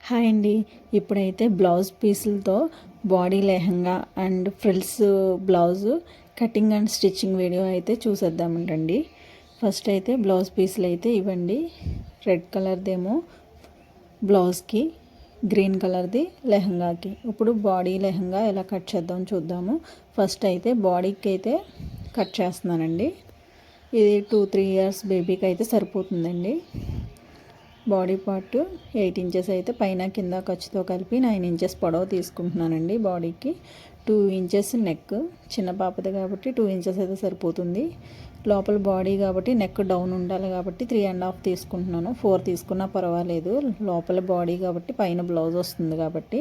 Hi అండి. ఇప్పుడైతే blouse పీసులతో body lehenga and frills blouse cutting and stitching video అయితే చూసేద్దామంటండి. ఫస్ట్ అయితే బ్లౌజ్ పీసులు అయితే ఇవ్వండి. రెడ్ కలర్దేమో బ్లౌజ్కి, గ్రీన్ కలర్ది లెహంగాకి. ఇప్పుడు బాడీ లెహంగా ఎలా కట్ చేద్దాం చూద్దాము. ఫస్ట్ అయితే బాడీకి అయితే కట్ చేస్తున్నానండి. ఇది 2-3 ఇయర్స్ బేబీకి అయితే సరిపోతుందండి. బాడీ పార్ట్ 8 ఇంచెస్ అయితే పైన కింద ఖర్చుతో కలిపి 9 ఇంచెస్ పొడవు తీసుకుంటున్నానండి. బాడీకి 2 ఇంచెస్ నెక్, చిన్న పాపది కాబట్టి 2 ఇంచెస్ అయితే సరిపోతుంది. లోపల బాడీ కాబట్టి నెక్ డౌన్ ఉండాలి కాబట్టి 3.5 తీసుకుంటున్నాను. 4 తీసుకున్నా పర్వాలేదు, లోపల బాడీ కాబట్టి పైన బ్లౌజ్ వస్తుంది కాబట్టి.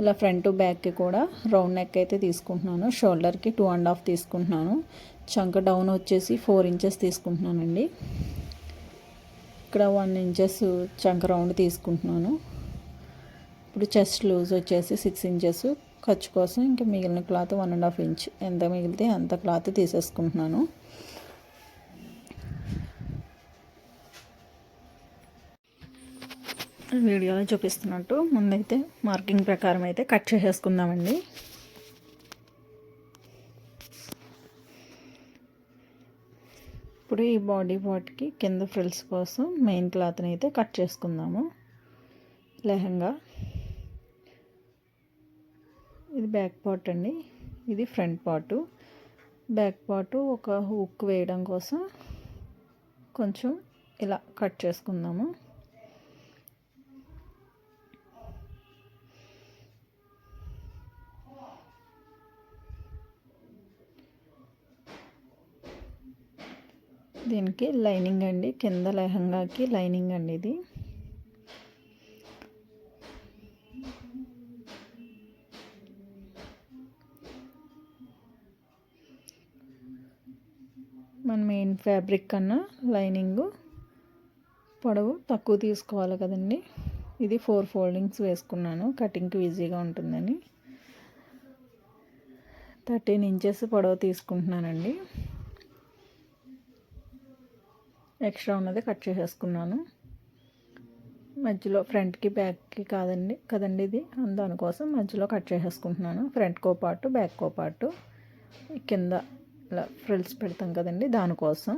ఇలా ఫ్రంట్ బ్యాక్కి కూడా రౌండ్ నెక్ అయితే తీసుకుంటున్నాను. షోల్డర్కి 2.5 తీసుకుంటున్నాను. చంక డౌన్ వచ్చేసి 4 ఇంచెస్ తీసుకుంటున్నానండి. ఇక్కడ 1 ఇంచెస్ చంక రౌండ్ తీసుకుంటున్నాను. ఇప్పుడు చెస్ట్ లూజ్ వచ్చేసి 6 ఇంచెస్. ఖర్చు కోసం ఇంకా మిగిలిన క్లాత్ 1.5 ఇంచ్ ఎంత మిగిలితే అంత క్లాత్ తీసేసుకుంటున్నాను. వీడియోలో చూపిస్తున్నట్టు ముందైతే మార్కింగ్ ప్రకారం అయితే కట్ చేసేసుకుందామండి. ఇప్పుడు ఈ బాడీ పార్ట్కి కింద ఫ్రిల్స్ కోసం మెయిన్ క్లాత్ని అయితే కట్ చేసుకుందాము. లెహంగా ఇది బ్యాక్ పార్ట్ అండి, ఇది ఫ్రంట్ పార్టు. బ్యాక్ పార్టు ఒక హుక్ వేయడం కోసం కొంచెం ఇలా కట్ చేసుకుందాము. దీనికి లైనింగ్ అండి, కింద లెహంగాకి లైనింగ్ అండి ఇది. మన మెయిన్ ఫ్యాబ్రిక్ కన్నా లైనింగ్ పొడవు తక్కువ తీసుకోవాలి కదండి. ఇది 4 ఫోల్డింగ్స్ వేసుకున్నాను కటింగ్కి ఈజీగా ఉంటుందని. 13 ఇంచెస్ పొడవు తీసుకుంటున్నానండి. ఎక్స్ట్రా ఉన్నది కట్ చేసేసుకున్నాను. మధ్యలో ఫ్రంట్కి బ్యాక్కి కదండి ఇది, దానికోసం మధ్యలో కట్ చేసేసుకుంటున్నాను. ఫ్రంట్కో పార్టు బ్యాక్కో పార్టు కింద ఇలా ఫ్రిల్స్ పెడతాం కదండి దానికోసం.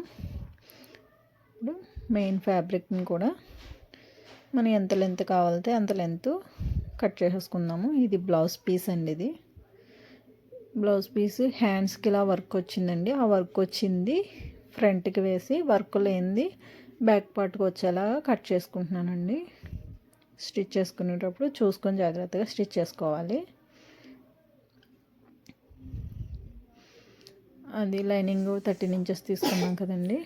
ఇప్పుడు మెయిన్ ఫ్యాబ్రిక్ని కూడా మనం ఎంత లెంత్ కావాలితే అంత లెంత్ కట్ చేసేసుకుందాము. ఇది బ్లౌజ్ పీస్ అండి. ఇది బ్లౌజ్ పీస్ హ్యాండ్స్కి ఇలా వర్క్ వచ్చిందండి. ఆ వర్క్ వచ్చింది ఫ్రంట్కి వేసి వర్క్ లేనిది బ్యాక్ పార్ట్కి వచ్చేలాగా కట్ చేసుకుంటున్నానండి. స్టిచ్ చేసుకునేటప్పుడు చూసుకొని జాగ్రత్తగా స్టిచ్ చేసుకోవాలి. అది లైనింగ్ 13 ఇంచెస్ తీసుకున్నాం కదండి.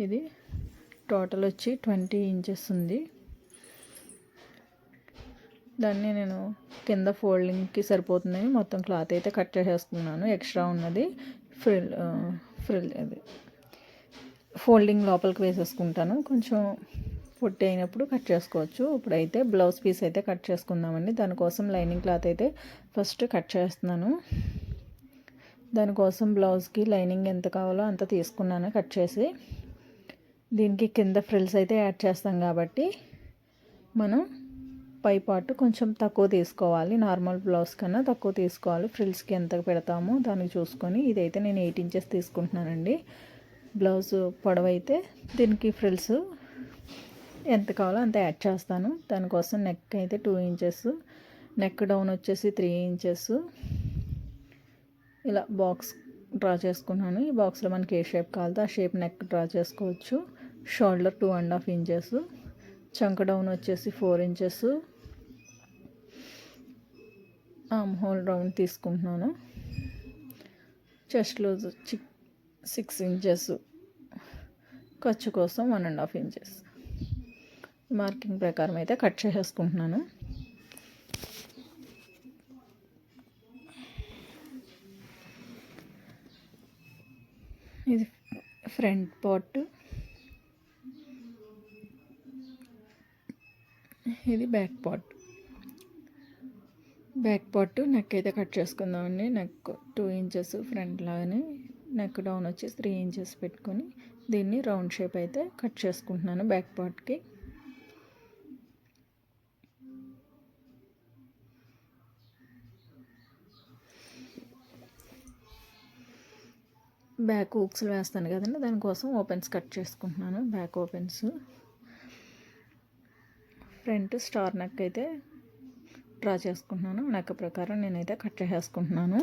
ఇది టోటల్ వచ్చి 20 ఇంచెస్ ఉంది. దాన్ని నేను కింద ఫోల్డింగ్కి సరిపోతుందని మొత్తం క్లాత్ అయితే కట్ చేసేసుకున్నాను. ఎక్స్ట్రా ఉన్నది ఫ్రిల్ అది ఫోల్డింగ్ లోపలికి వేసేసుకుంటాను. కొంచెం పొట్టి అయినప్పుడు కట్ చేసుకోవచ్చు. ఇప్పుడైతే బ్లౌజ్ పీస్ అయితే కట్ చేసుకుందామండి. దానికోసం లైనింగ్ క్లాత్ అయితే ఫస్ట్ కట్ చేస్తున్నాను. దానికోసం బ్లౌజ్కి లైనింగ్ ఎంత కావాలో అంత తీసుకున్నాను కట్ చేసి. దీనికి కింద ఫ్రిల్స్ అయితే యాడ్ చేస్తాం కాబట్టి మనం పై పార్ట్ కొంచెం తక్కువ తీసుకోవాలి. నార్మల్ బ్లౌజ్ కన్నా తక్కువ తీసుకోవాలి. ఫ్రిల్స్కి ఎంత పెడతామో దానికి చూసుకొని. ఇదైతే నేను 8 ఇంచెస్ తీసుకుంటున్నానండి. బ్లౌజ్ పొడవు అయితే దీనికి ఫ్రిల్స్ ఎంత కావాలో అంత యాడ్ చేస్తాను. దానికోసం నెక్ అయితే 2 ఇంచెస్, నెక్ డౌన్ వచ్చేసి 3 ఇంచెస్ ఇలా బాక్స్ డ్రా చేసుకున్నాను. ఈ బాక్స్లో మనకి ఏ షేప్ కావాలో ఆ షేప్ నెక్ డ్రా చేసుకోవచ్చు. షోల్డర్ 2.5 ఇంచెస్, చంక డౌన్ వచ్చేసి 4 ఇంచెస్, ఆర్మ్ హోల్ రౌండ్ తీసుకుంటున్నాను. చెస్ట్ లూజ్ 6 ఇంచెస్, ఖర్చు కోసం 1.5 ఇంచెస్ మార్కింగ్ ప్రకారం అయితే కట్ చేసేసుకుంటున్నాను. ఇది ఫ్రంట్ పార్ట్, ఇది back part. Back part neck అయితే కట్ చేసుకుందామండి. నెక్ 2 ఇంచెస్ ఫ్రంట్ లాగానే, నెక్ డౌన్ వచ్చి 3 ఇంచెస్ పెట్టుకొని దీన్ని రౌండ్ షేప్ అయితే కట్ చేసుకుంటున్నాను బ్యాక్ పార్ట్కి. బ్యాక్ హుక్స్లు వేస్తాను కదండి, దానికోసం ఓపెన్స్ కట్ చేసుకుంటున్నాను. Back opens. Front star neck అయితే డ్రా చేసుకుంటున్నాను. నెక్ ప్రకారం నేనైతే కట్ చేసుకుంటున్నాను.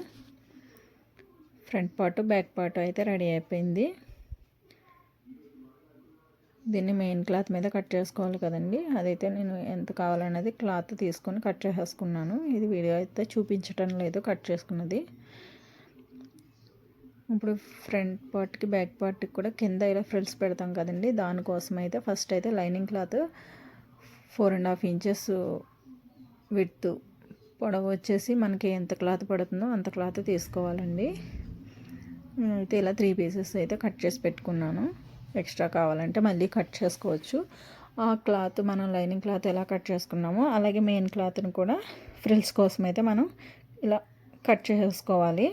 ఫ్రంట్ పార్ట్ బ్యాక్ పార్ట్ అయితే రెడీ అయిపోయింది. దీన్ని మెయిన్ క్లాత్ మీద కట్ చేసుకోవాలి కదండి, అదైతే నేను ఎంత కావాలనేది క్లాత్ తీసుకొని కట్ చేసేసుకున్నాను. ఇది వీడియో అయితే చూపించటం లేదు కట్ చేసుకున్నది. ఇప్పుడు ఫ్రంట్ పార్ట్కి బ్యాక్ పార్ట్కి కూడా కింద ఇలా ఫ్రిల్స్ పెడతాం కదండి, దానికోసం అయితే ఫస్ట్ అయితే లైనింగ్ క్లాత్ 4.5 ఇంచెస్ విడ్త్, పొడవు వచ్చేసి మనకి ఎంత క్లాత్ పడుతుందో అంత క్లాత్ తీసుకోవాలండి. నేనైతే ఇలా 3 పీసెస్ అయితే కట్ చేసి పెట్టుకున్నాను. ఎక్స్ట్రా కావాలంటే మళ్ళీ కట్ చేసుకోవచ్చు. ఆ క్లాత్ మనం లైనింగ్ క్లాత్ ఎలా కట్ చేసుకున్నామో అలాగే మెయిన్ క్లాత్ని కూడా ఫ్రిల్స్ కోసం అయితే మనం ఇలా కట్ చేసుకోవాలి.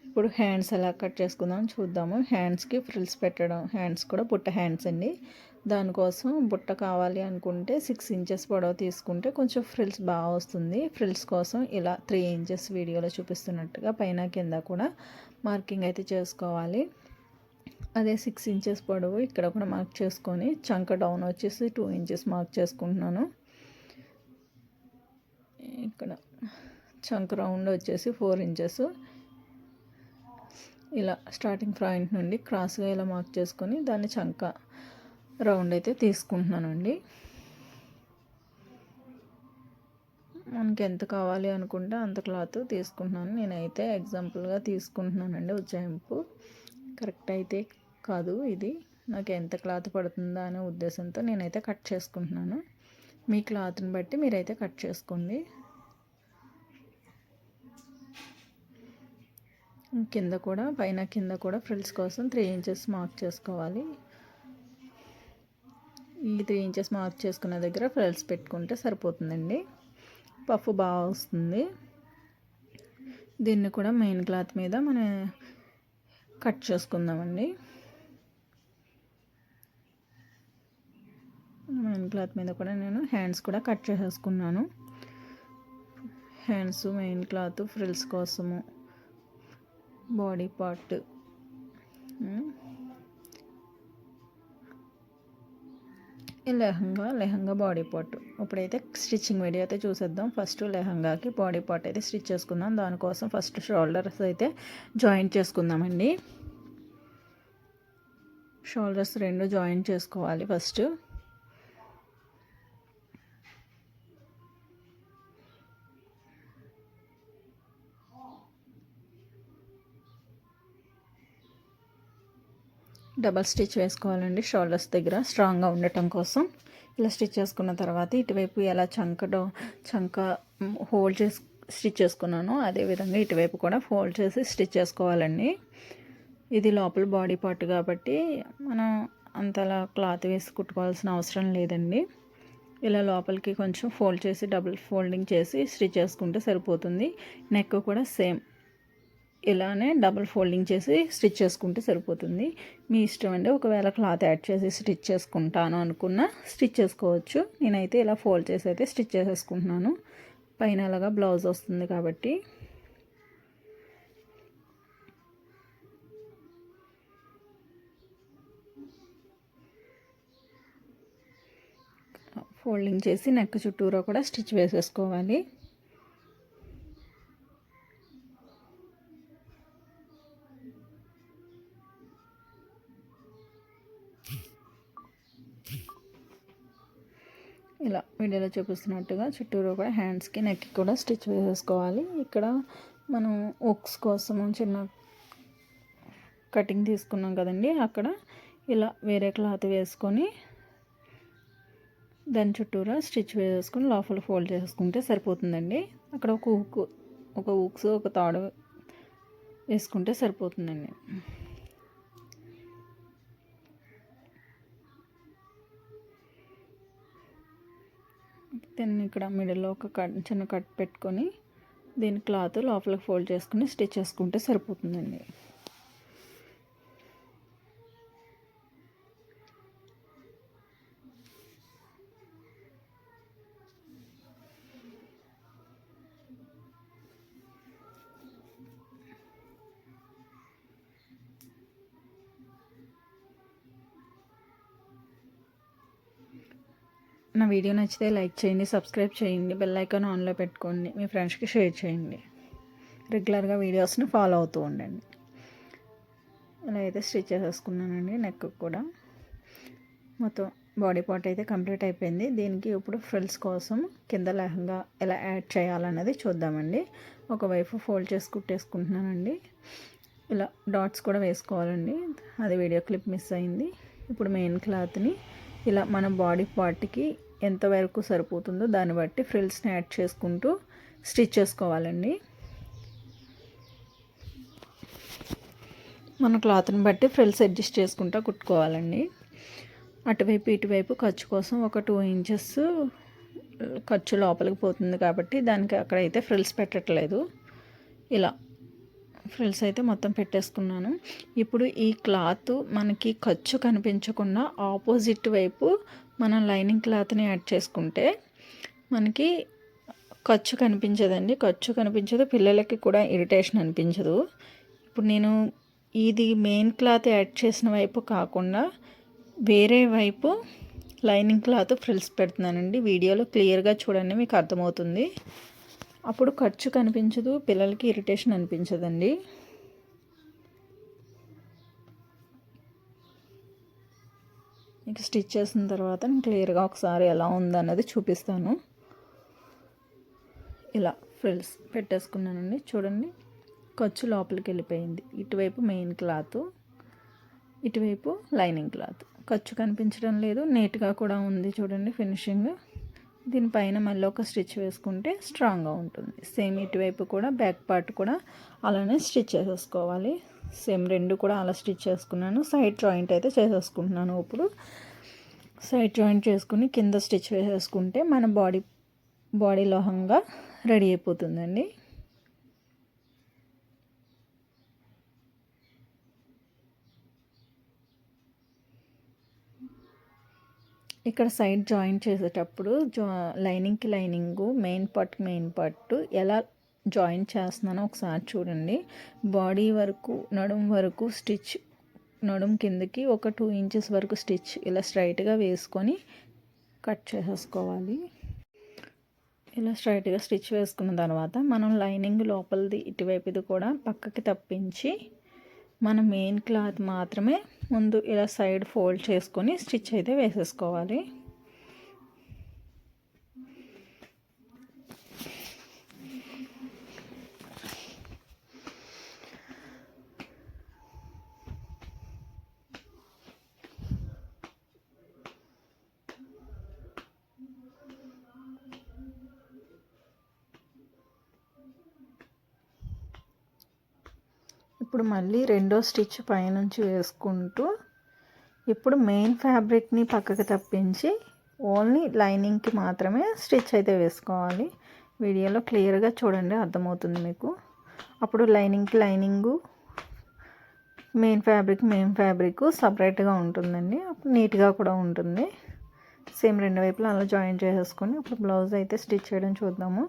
ఇప్పుడు హ్యాండ్స్ ఎలా కట్ చేసుకుందాం చూద్దాము. హ్యాండ్స్కి ఫ్రిల్స్ పెట్టడం, హ్యాండ్స్ కూడా బుట్ట హ్యాండ్స్ అండి. దానికోసం బుట్ట కావాలి అనుకుంటే 6 ఇంచెస్ పొడవు తీసుకుంటే కొంచెం ఫ్రిల్స్ బాగా వస్తుంది. ఫ్రిల్స్ కోసం ఇలా 3 ఇంచెస్ వీడియోలో చూపిస్తున్నట్టుగా పైన కింద కూడా మార్కింగ్ అయితే చేసుకోవాలి. అదే 6 ఇంచెస్ పొడవు ఇక్కడ కూడా మార్క్ చేసుకొని చంక డౌన్ వచ్చేసి 2 ఇంచెస్ మార్క్ చేసుకుంటున్నాను. ఇక్కడ చంక రౌండ్ వచ్చేసి 4 ఇంచెస్. ఇలా స్టార్టింగ్ ఫ్రంట్ నుండి క్రాస్గా ఇలా మార్క్ చేసుకొని దాన్ని చంక రౌండ్ అయితే తీసుకుంటున్నానండి. మనకి ఎంత కావాలి అనుకుంటే అంత క్లాత్ తీసుకుంటున్నాను. నేనైతే ఎగ్జాంపుల్గా తీసుకుంటున్నానండి. ఉజ్జాయింపు కరెక్ట్ అయితే కాదు, ఇది నాకు ఎంత క్లాత్ పడుతుందా అనే ఉద్దేశంతో నేనైతే కట్ చేసుకుంటున్నాను. మీ క్లాత్ని బట్టి మీరైతే కట్ చేసుకోండి. కింద కూడా పైన కింద కూడా ఫ్రిల్స్ కోసం 3 ఇంచెస్ మార్క్ చేసుకోవాలి. ఈ 3 ఇంచెస్ మార్క్ చేసుకున్న దగ్గర ఫ్రిల్స్ పెట్టుకుంటే సరిపోతుందండి. పఫ్ బాగా వస్తుంది. దీన్ని కూడా మెయిన్ క్లాత్ మీద మనం కట్ చేసుకుందామండి. మెయిన్ క్లాత్ మీద కూడా నేను హ్యాండ్స్ కూడా కట్ చేసేసుకున్నాను. హ్యాండ్స్ మెయిన్ క్లాత్ ఫ్రిల్స్ కోసము, body part, lehenga body part. ఇప్పుడైతే స్టిచ్చింగ్ వీడియో అయితే చూసేద్దాం. ఫస్ట్ లెహంగాకి బాడీ పార్ట్ అయితే స్టిచ్ చేసుకుందాం. దానికోసం ఫస్ట్ షోల్డర్స్ అయితే జాయింట్ చేసుకుందామండి. షోల్డర్స్ 2 జాయింట్ చేసుకోవాలి ఫస్ట్. డబల్ స్టిచ్ వేసుకోవాలండి షోల్డర్స్ దగ్గర స్ట్రాంగ్గా ఉండటం కోసం. ఇలా స్టిచ్ చేసుకున్న తర్వాత ఇటువైపు ఎలా చంక హోల్డ్ చేసి స్టిచ్ చేసుకున్నానో అదేవిధంగా ఇటువైపు కూడా ఫోల్డ్ చేసి స్టిచ్ చేసుకోవాలండి. ఇది లోపల బాడీ పార్ట్ కాబట్టి మనం అంతలా క్లాత్ వేసి కుట్టుకోవాల్సిన అవసరం లేదండి. ఇలా లోపలికి కొంచెం ఫోల్డ్ చేసి డబుల్ ఫోల్డింగ్ చేసి స్టిచ్ చేసుకుంటే సరిపోతుంది. నెక్ కూడా సేమ్ ఇలానే డబుల్ ఫోల్డింగ్ చేసి స్టిచ్ చేసుకుంటే సరిపోతుంది. మీ ఇష్టం అండి. ఒకవేళ క్లాత్ యాడ్ చేసి స్టిచ్ చేసుకుంటాను అనుకున్న స్టిచ్ చేసుకోవచ్చు. నేనైతే ఇలా ఫోల్డ్ చేసి అయితే స్టిచ్ చేసేసుకుంటున్నాను. పైన అలాగా బ్లౌజ్ వస్తుంది కాబట్టి. ఫోల్డింగ్ చేసి నెక్ చుట్టూరా కూడా స్టిచ్ వేసేసుకోవాలి. ఇలా వీడియోలో చూపిస్తున్నట్టుగా చుట్టూరు కూడా హ్యాండ్స్కి నెక్కి కూడా స్టిచ్ వేసేసుకోవాలి. ఇక్కడ మనం హుక్స్ కోసం చిన్న కటింగ్ తీసుకున్నాం కదండి, అక్కడ ఇలా వేరే క్లాత్ వేసుకొని దాని చుట్టూరా స్టిచ్ వేసుకొని లోపల ఫోల్డ్ చేసుకుంటే సరిపోతుందండి. అక్కడ ఒక హుక్స్ ఒక తాడు వేసుకుంటే సరిపోతుందండి. దీన్ని ఇక్కడ మిడిల్లో ఒక చిన్న కట్ పెట్టుకొని దీని క్లాత్ లోపలికి ఫోల్డ్ చేసుకుని స్టిచ్ చేసుకుంటే సరిపోతుందండి. నా వీడియో నచ్చితే లైక్ చేయండి, సబ్స్క్రైబ్ చేయండి, బెల్ ఐకాన్ ఆన్లో పెట్టుకోండి, మీ ఫ్రెండ్స్కి షేర్ చేయండి. రెగ్యులర్గా వీడియోస్ని ఫాలో అవుతూ ఉండండి. ఇలా అయితే స్టిచ్ చేసేసుకున్నానండి. నెక్ కూడా మొత్తం బాడీ పార్ట్ అయితే కంప్లీట్ అయిపోయింది. దీనికి ఇప్పుడు ఫ్రిల్స్ కోసం కింద లెహంగా ఎలా యాడ్ చేయాలన్నది చూద్దామండి. ఒకవైపు ఫోల్డ్ చేసి కుట్టేసుకుంటున్నానండి. ఇలా డాట్స్ కూడా వేసుకోవాలండి, అది వీడియో క్లిప్ మిస్ అయింది. ఇప్పుడు మెయిన్ క్లాత్ని ఇలా మన బాడీ పార్ట్కి ఎంతవరకు సరిపోతుందో దాన్ని బట్టి ఫ్రిల్స్ని యాడ్ చేసుకుంటూ స్టిచ్ చేసుకోవాలండి. మన క్లాత్ని బట్టి ఫ్రిల్స్ అడ్జస్ట్ చేసుకుంటూ కుట్టుకోవాలండి. అటువైపు ఇటువైపు ఖర్చు కోసం ఒక 2 ఇంచెస్ ఖర్చు లోపలికి పోతుంది కాబట్టి దానికి అక్కడైతే ఫ్రిల్స్ పెట్టట్లేదు. ఇలా ఫ్రిల్స్ అయితే మొత్తం పెట్టేసుకున్నాను. ఇప్పుడు ఈ క్లాత్ మనకి ఖర్చు కనిపించకుండా ఆపోజిట్ వైపు మనం లైనింగ్ క్లాత్ని యాడ్ చేసుకుంటే మనకి ఖర్చు కనిపించదండి. ఖర్చు కనిపించదు, పిల్లలకి కూడా ఇరిటేషన్ అనిపించదు. ఇప్పుడు నేను ఇది మెయిన్ క్లాత్ యాడ్ చేసిన వైపు కాకుండా వేరే వైపు లైనింగ్ క్లాత్ ఫ్రిల్స్ పెడుతున్నానండి. వీడియోలో క్లియర్గా చూడండి, మీకు అర్థమవుతుంది. అప్పుడు ఖర్చు కనిపించదు, పిల్లలకి ఇరిటేషన్ అనిపించదండి. మీకు స్టిచ్ చేసిన తర్వాత నేను క్లియర్గా ఒకసారి ఎలా ఉందన్నది చూపిస్తాను. ఇలా ఫ్రిల్స్ పెట్టేసుకున్నానండి. చూడండి, ఖర్చు లోపలికి వెళ్ళిపోయింది. ఇటువైపు మెయిన్ క్లాత్, ఇటువైపు లైనింగ్ క్లాత్. ఖర్చు కనిపించడం లేదు, నీట్గా కూడా ఉంది. చూడండి ఫినిషింగ్. దీనిపైన మళ్ళీ ఒక స్టిచ్ వేసుకుంటే స్ట్రాంగ్గా ఉంటుంది. సేమ్ ఇటువైపు కూడా బ్యాక్ పార్ట్ కూడా అలానే స్టిచ్ చేసేసుకోవాలి. సేమ్ రెండు కూడా అలా స్టిచ్ చేసుకున్నాను. సైడ్ జాయింట్ అయితే చేసేసుకుంటున్నాను. ఇప్పుడు సైడ్ జాయింట్ చేసుకుని కింద స్టిచ్ వేసేసుకుంటే మన బాడీ లోహంగా రెడీ అయిపోతుందండి. ఇక్కడ సైడ్ జాయింట్ చేసేటప్పుడు లైనింగ్కి లైనింగు, మెయిన్ పార్ట్ ఎలా జాయింట్ చేస్తున్నానో ఒకసారి చూడండి. బాడీ వరకు, నడుం వరకు స్టిచ్, నడుం కిందకి ఒక 2 ఇంచెస్ వరకు స్టిచ్ ఇలా స్ట్రైట్గా వేసుకొని కట్ చేసేసుకోవాలి. ఇలా స్ట్రైట్గా స్టిచ్ వేసుకున్న తర్వాత మనం లైనింగ్ లోపలిది ఇటువైపుది కూడా పక్కకి తప్పించి మన మెయిన్ క్లాత్ మాత్రమే ముందు ఇలా సైడ్ ఫోల్డ్ చేసుకొని స్టిచ్ అయితే వేసేసుకోవాలి. ఇప్పుడు మళ్ళీ రెండో స్టిచ్ పైనుంచి వేసుకుంటూ ఇప్పుడు మెయిన్ ఫ్యాబ్రిక్ని పక్కకు తప్పించి ఓన్లీ లైనింగ్కి మాత్రమే స్టిచ్ అయితే వేసుకోవాలి. వీడియోలో క్లియర్గా చూడండి, అర్థమవుతుంది మీకు. అప్పుడు లైనింగ్కి లైనింగు, మెయిన్ ఫ్యాబ్రిక్ సపరేట్గా ఉంటుందండి. అప్పుడు నీట్గా కూడా ఉంటుంది. సేమ్ రెండు వైపులా అలా జాయిన్ చేసేసుకొని ఇప్పుడు బ్లౌజ్ అయితే స్టిచ్ చేయడం చూద్దాము.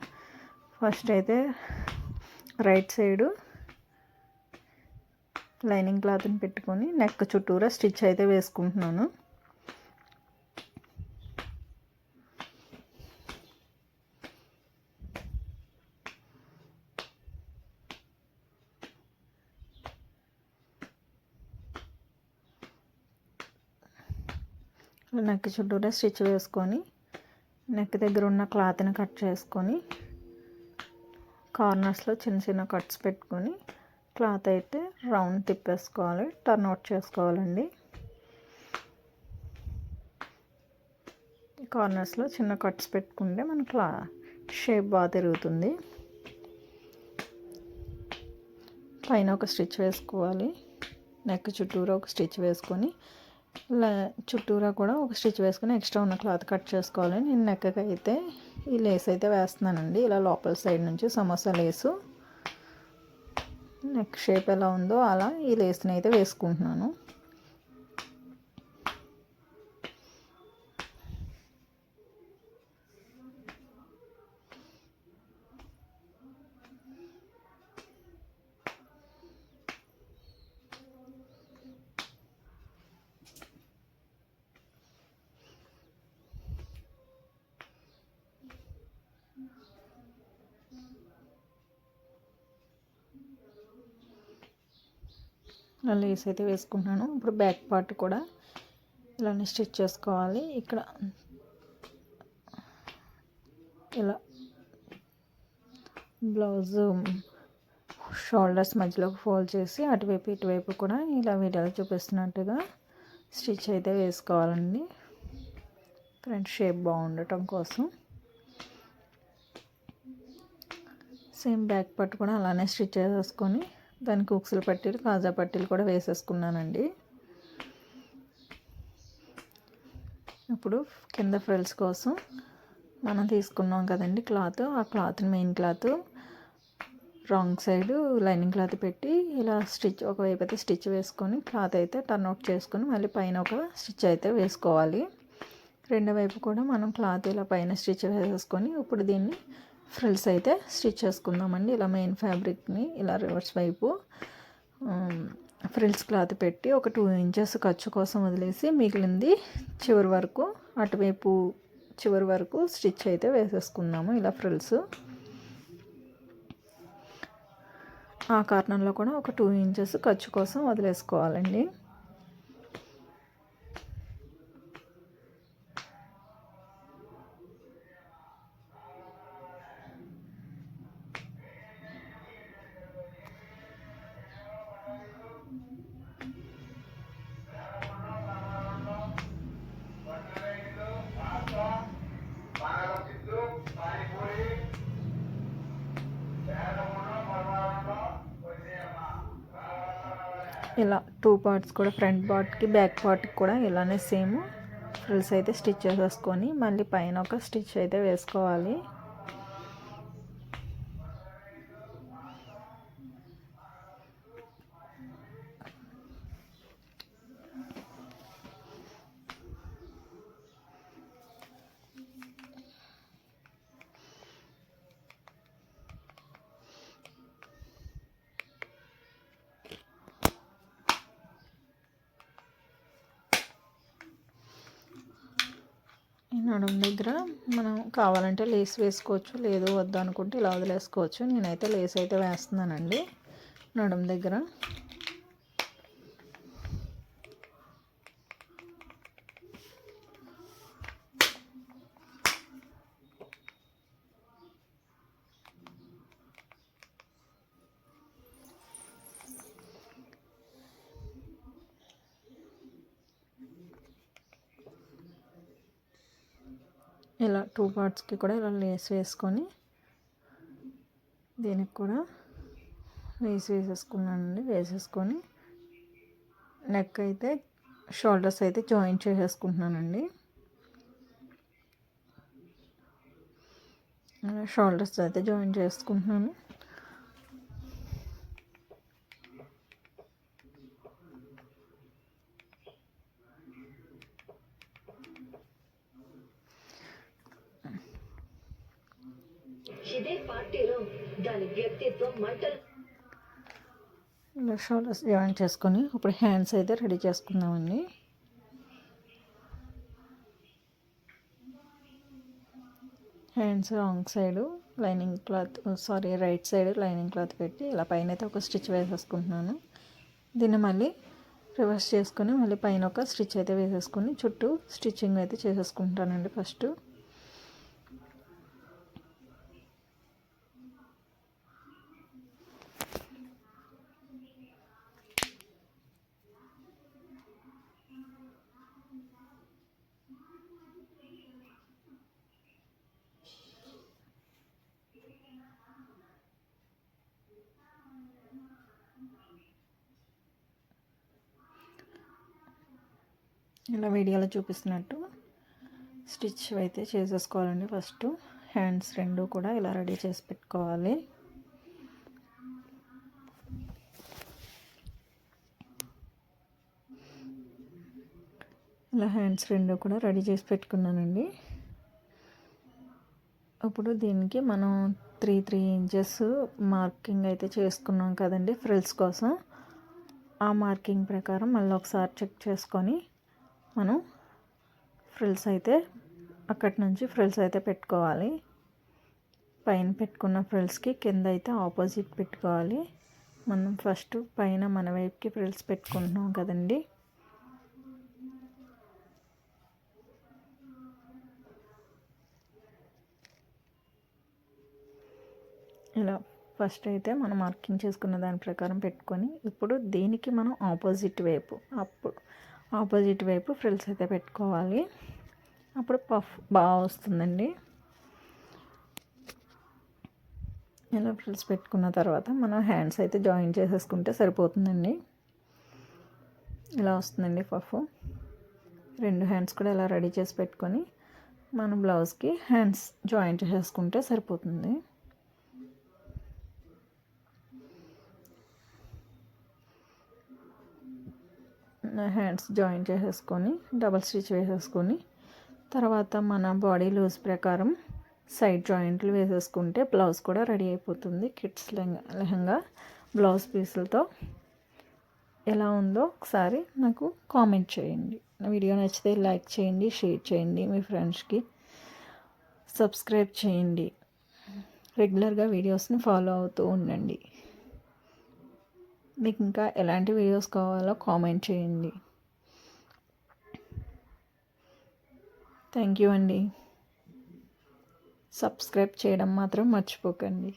ఫస్ట్ అయితే రైట్ సైడు లైనింగ్ క్లాత్ని పెట్టుకొని నెక్ చుట్టూరా స్టిచ్ అయితే వేసుకుంటున్నాను. నెక్ చుట్టూరా స్టిచ్ వేసుకొని నెక్ దగ్గర ఉన్న క్లాత్ని కట్ చేసుకొని కార్నర్స్లో చిన్న చిన్న కట్స్ పెట్టుకొని క్లాత్ అయితే రౌండ్ తిప్పేసుకోవాలి, టర్న్ అవుట్ చేసుకోవాలండి. కార్నర్స్లో చిన్న కట్స్ పెట్టుకుంటే మన షేప్ బాగా తిరుగుతుంది. పైన ఒక స్టిచ్ వేసుకోవాలి, నెక్ చుట్టూరా ఒక స్టిచ్ వేసుకొని చుట్టూరా కూడా ఒక స్టిచ్ వేసుకొని ఎక్స్ట్రా ఉన్న క్లాత్ కట్ చేసుకోవాలి. నేను నెక్కకి అయితే ఈ లేస్ అయితే వేస్తున్నానండి. ఇలా లోపల సైడ్ నుంచి సమోసా లేసు నెక్ షేప్ ఎలా ఉందో అలా ఈ లేస్ని అయితే వేసుకుంటున్నాను. ఇలా లేస్ అయితే వేసుకుంటున్నాను. ఇప్పుడు బ్యాక్ పార్ట్ కూడా ఇలానే స్టిచ్ చేసుకోవాలి. ఇక్కడ ఇలా బ్లౌజ్ షోల్డర్స్ మధ్యలోకి ఫోల్డ్ చేసి అటువైపు ఇటువైపు కూడా ఇలా వీడియోలో చూపిస్తున్నట్టుగా స్టిచ్ అయితే వేసుకోవాలండి, ఫ్రంట్ షేప్ బాగుండటం కోసం. సేమ్ బ్యాక్ పార్ట్ కూడా అలానే స్టిచ్ చేసేసుకొని దానికి ఉక్సులు పట్టీలు కాజా పట్టీలు కూడా వేసేసుకున్నానండి. ఇప్పుడు కింద ఫ్రిల్స్ కోసం మనం తీసుకున్నాం కదండి క్లాత్, ఆ cloth main cloth wrong side lining cloth పెట్టి ఇలా స్టిచ్ ఒకవైపు అయితే స్టిచ్ వేసుకొని క్లాత్ అయితే టర్న్ అవుట్ చేసుకొని మళ్ళీ పైన ఒక స్టిచ్ అయితే వేసుకోవాలి. రెండో వైపు కూడా మనం క్లాత్ ఇలా పైన స్టిచ్ వేసేసుకొని ఇప్పుడు దీన్ని ఫ్రిల్స్ అయితే స్టిచ్ చేసుకుందామండి. ఇలా మెయిన్ ఫ్యాబ్రిక్ని ఇలా రివర్స్ వైపు ఫ్రిల్స్ క్లాత్ పెట్టి ఒక 2 ఇంచెస్ ఖర్చు కోసం వదిలేసి మిగిలింది చివరి వరకు అటువైపు చివరి వరకు స్టిచ్ అయితే వేసేసుకుందాము. ఇలా ఫ్రిల్స్ ఆ కార్నర్లో కూడా ఒక 2 ఇంచెస్ ఖర్చు కోసం వదిలేసుకోవాలండి. ఇలా 2 పార్ట్స్ కూడా ఫ్రంట్ పార్ట్కి బ్యాక్ పార్ట్కి కూడా ఇలానే సేమ్ ఫ్రిల్స్ అయితే స్టిచ్ చేసేసుకొని మళ్ళీ పైన ఒక స్టిచ్ అయితే వేసుకోవాలి. నడుము దగ్గర మనం కావాలంటే లేస్ వేసుకోవచ్చు, లేదు వద్దు అనుకుంటే ఇలా వదిలేసుకోవచ్చు. నేనైతే లేస్ అయితే వేస్తున్నానండి నడుము దగ్గర. ఇలా 2 పార్ట్స్కి కూడా ఇలా లేస్ వేసుకొని దీనికి కూడా లేస్ వేసేసుకున్నానండి. వేసేసుకొని నెక్ అయితే షోల్డర్స్ అయితే జాయిన్ చేసేసుకుంటున్నానండి. షోల్డర్స్ అయితే జాయిన్ చేసుకుంటున్నాను. ఇలా షోల్డర్స్ జాయిన్ చేసుకొని ఇప్పుడు హ్యాండ్స్ అయితే రెడీ చేసుకుందామండి. Hands wrong side lining cloth right side lining cloth పెట్టి ఇలా పైన అయితే ఒక స్టిచ్ వేసేసుకుంటున్నాను. దీన్ని మళ్ళీ రివర్స్ చేసుకొని మళ్ళీ పైన ఒక స్టిచ్ అయితే వేసేసుకొని చుట్టూ స్టిచ్చింగ్ అయితే చేసేసుకుంటానండి ఫస్ట్. ఇలా వీడియోలో చూపిస్తున్నట్టు స్టిచ్ అయితే చేసేసుకోవాలండి. ఫస్ట్ హ్యాండ్స్ రెండు కూడా ఇలా రెడీ చేసి పెట్టుకోవాలి. ఇలా హ్యాండ్స్ రెండు కూడా రెడీ చేసి పెట్టుకున్నానండి. ఇప్పుడు దీనికి మనం 3 ఇంచెస్ మార్కింగ్ అయితే చేసుకున్నాం కదండి ఫ్రిల్స్ కోసం. ఆ మార్కింగ్ ప్రకారం మళ్ళీ ఒకసారి చెక్ చేసుకొని మనం ఫ్రిల్స్ అయితే అక్కడి నుంచి ఫ్రిల్స్ అయితే పెట్టుకోవాలి. పైన పెట్టుకున్న ఫ్రిల్స్కి కింద అయితే ఆపోజిట్ పెట్టుకోవాలి. మనం ఫస్ట్ పైన మన వైపుకి ఫ్రిల్స్ పెట్టుకుంటున్నాం కదండి. ఇలా ఫస్ట్ అయితే మనం మార్కింగ్ చేసుకున్న దాని ప్రకారం పెట్టుకొని ఇప్పుడు దీనికి మనం ఆపోజిట్ వైపు ఫ్రిల్స్ అయితే పెట్టుకోవాలి. అప్పుడు పఫ్ బాగా వస్తుందండి. ఇలా ఫ్రిల్స్ పెట్టుకున్న తర్వాత మనం హ్యాండ్స్ అయితే జాయిన్ చేసేసుకుంటే సరిపోతుందండి. ఇలా వస్తుందండి పఫ్. 2 హ్యాండ్స్ కూడా ఇలా రెడీ చేసి పెట్టుకొని మన బ్లౌజ్కి హ్యాండ్స్ జాయిన్ చేసేసుకుంటే సరిపోతుంది. హ్యాండ్స్ జాయిన్ చేసేసుకొని డబల్ స్టిచ్ వేసేసుకొని తర్వాత మన బాడీ లూజ్ ప్రకారం సైడ్ జాయింట్లు వేసేసుకుంటే బ్లౌజ్ కూడా రెడీ అయిపోతుంది. కిడ్స్ లెహంగా బ్లౌజ్ పీసులతో ఎలా ఉందో ఒకసారి నాకు కామెంట్ చేయండి. నా వీడియో నచ్చితే లైక్ చేయండి, షేర్ చేయండి, మీ ఫ్రెండ్స్కి సబ్స్క్రైబ్ చేయండి. రెగ్యులర్గా వీడియోస్ని ఫాలో అవుతూ ఉండండి. మీకు ఇంకా ఎలాంటి వీడియోస్ కావాలో కామెంట్ చేయండి. థ్యాంక్ యూ అండి. సబ్స్క్రైబ్ చేయడం మాత్రం మర్చిపోకండి.